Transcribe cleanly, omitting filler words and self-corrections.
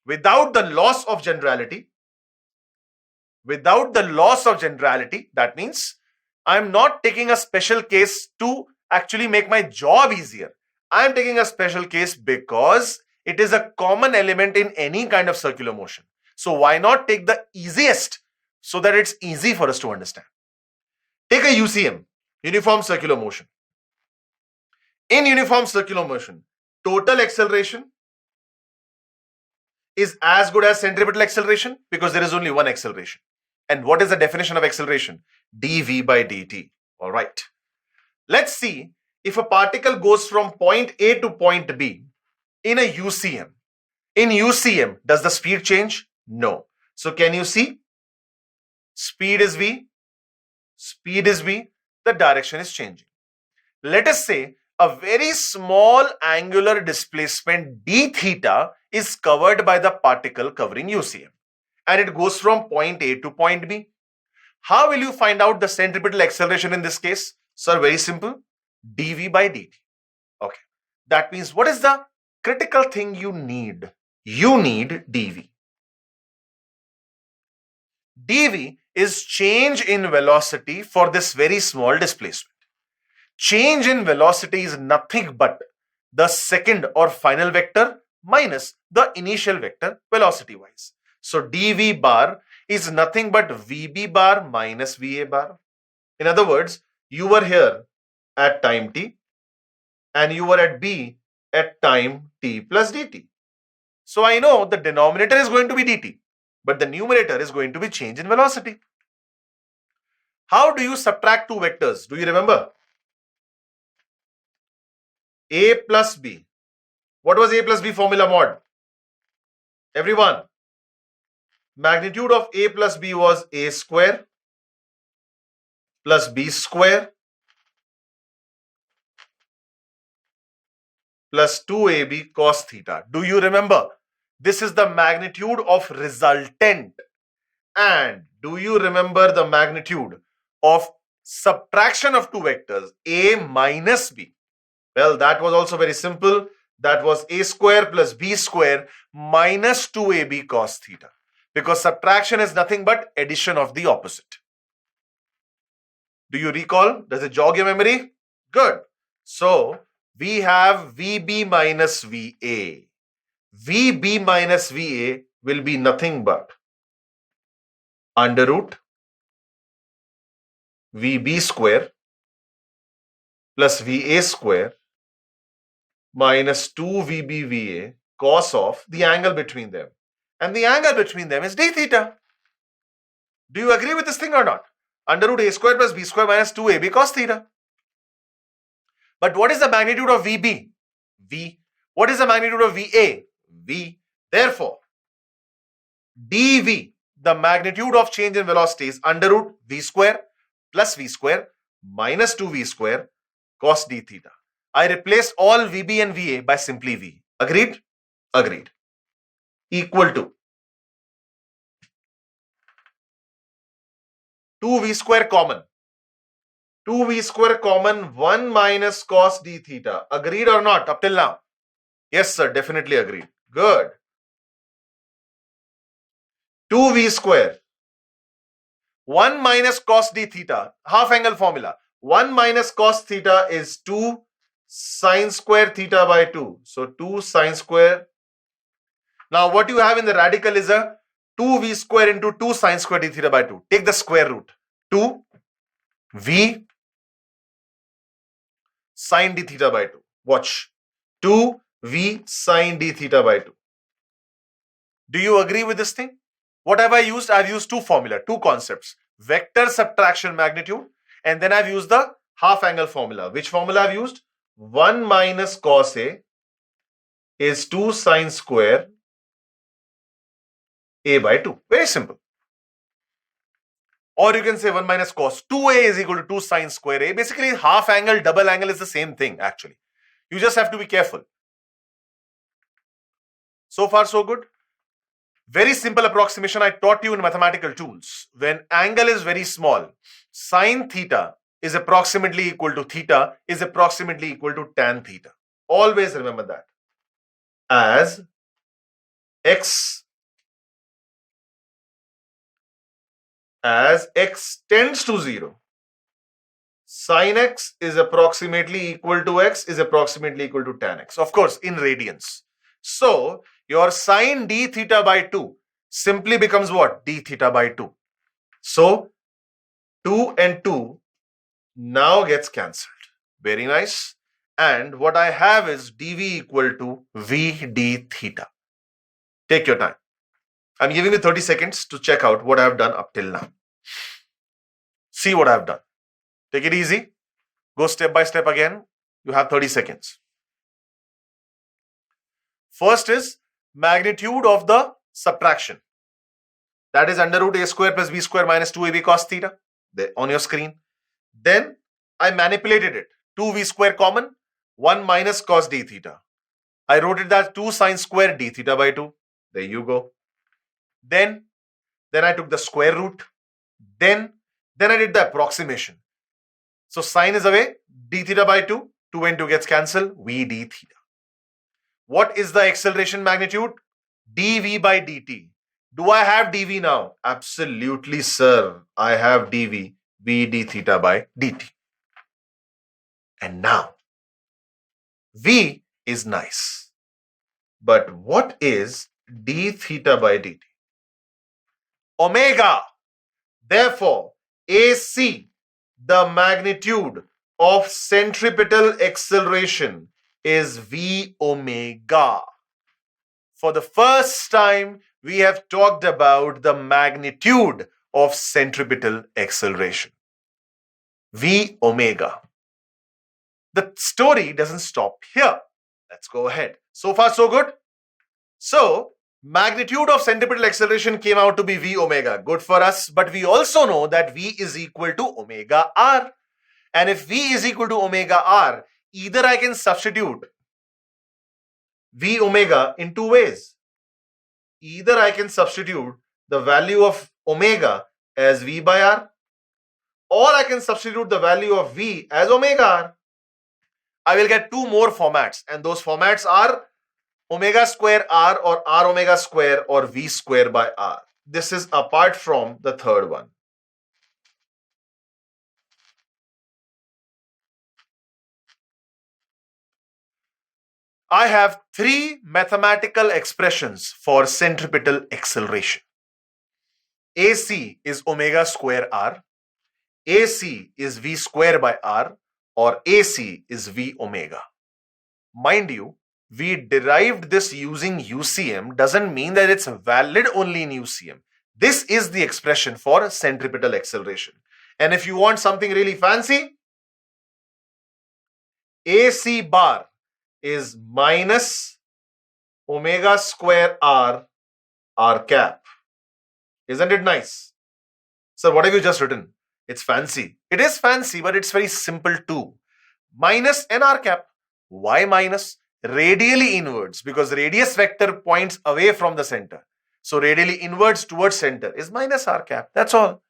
without the loss of generality, that means I'm not taking a special case to actually make my job easier. I'm taking a special case because it is a common element in any kind of circular motion. So why not take the easiest so that it's easy for us to understand? Take a UCM, uniform circular motion. In uniform circular motion, total acceleration is as good as centripetal acceleration because there is only one acceleration. And what is the definition of acceleration? dv by dt. All right. Let's see if a particle goes from point A to point B in a UCM. In UCM, does the speed change? No. So can you see? Speed is v. Speed is v. The direction is changing. Let us say a very small angular displacement d theta is covered by the particle covering UCM, and it goes from point A to point B. How will you find out the centripetal acceleration in this case? Sir, very simple. dv by dt. Okay. That means what is the critical thing you need? You need dv. dv is change in velocity for this very small displacement. Change in velocity is nothing but the second or final vector minus the initial vector velocity wise. So dv bar is nothing but vb bar minus va bar. In other words, you were here at time t and you were at b at time t plus dt. So I know the denominator is going to be dt, but the numerator is going to be change in velocity. How do you subtract two vectors? Do you remember? A plus b. What was a plus b formula, mod? Everyone. Magnitude of a plus b was a square plus b square plus 2ab cos theta. Do you remember? This is the magnitude of resultant. And do you remember the magnitude of subtraction of two vectors, a minus b? Well, that was also very simple. That was a square plus b square minus 2ab cos theta. Because subtraction is nothing but addition of the opposite. Do you recall? Does it jog your memory? Good. So, we have VB minus VA. VB minus VA will be nothing but under root VB square plus VA square minus 2VB VA cos of the angle between them. And the angle between them is d theta. Do you agree with this thing or not? Under root a square plus b square minus 2ab cos theta. But what is the magnitude of VB? V. What is the magnitude of VA? V. Therefore, dV, the magnitude of change in velocity is under root v square plus v square minus 2v square cos d theta. I replaced all VB and VA by simply V. Agreed? Agreed. Equal to 2v square common. 2v square common 1 minus cos d theta. Agreed or not up till now? Yes, sir. Definitely agreed. Good. 2v square 1 minus cos d theta. Half angle formula. 1 minus cos theta is 2 sine square theta by 2. So 2 sine square. Now what you have in the radical is a 2v square into 2 sine square d theta by 2. Take the square root. 2 v sine d theta by 2. Watch. 2 v sine d theta by 2. Do you agree with this thing? What have I used? I've used two formula, two concepts. Vector subtraction magnitude, and then I've used the half angle formula. Which formula I've used? 1 minus cos A is 2 sine square A by 2. Very simple. Or you can say 1 minus cos 2A is equal to 2 sine square A. Basically, half angle, double angle is the same thing actually. You just have to be careful. So far, so good. Very simple approximation I taught you in mathematical tools. When angle is very small, sine theta is approximately equal to theta is approximately equal to tan theta. Always remember that. As x as x tends to 0, sin x is approximately equal to x is approximately equal to tan x. Of course, in radians. So, your sin d theta by 2 simply becomes what? D theta by 2. So, 2 and 2 now gets cancelled. Very nice. And what I have is dv equal to v d theta. Take your time. I'm giving you 30 seconds to check out what I've done up till now. See what I've done. Take it easy. Go step by step again. You have 30 seconds. First is magnitude of the subtraction. That is under root a square plus b square minus 2ab cos theta. There on your screen. Then I manipulated it. 2v square common, 1 minus cos d theta. I wrote it as 2 sin square d theta by 2. There you go. Then I took the square root. Then I did the approximation. So sine is away, d theta by 2. 2 and 2 gets cancelled, v d theta. What is the acceleration magnitude? dv by dt. Do I have dv now? Absolutely, sir. I have dv, v d theta by dt. And now, v is nice. But what is d theta by dt? Omega. Therefore, AC, the magnitude of centripetal acceleration, is v omega. For the first time, we have talked about the magnitude of centripetal acceleration. V omega. The story doesn't stop here. Let's go ahead. So far, so good. So, magnitude of centripetal acceleration came out to be v omega. Good for us. But we also know that v is equal to omega r. And if v is equal to omega r, either I can substitute v omega in two ways. Either I can substitute the value of omega as v by r, or I can substitute the value of v as omega r. I will get two more formats, and those formats are omega square r or r omega square or v square by r. This is apart from the third one. I have three mathematical expressions for centripetal acceleration. AC is omega square r, AC is v square by r, or AC is v omega. Mind you, we derived this using UCM doesn't mean that it's valid only in UCM. This is the expression for centripetal acceleration. And if you want something really fancy, AC bar is minus omega square r cap. Isn't it nice? So what have you just written? It's fancy. It is fancy, but it's very simple too. Minus n r cap. Why minus? Radially inwards, because radius vector points away from the center. So radially inwards towards center is minus r cap. That's all.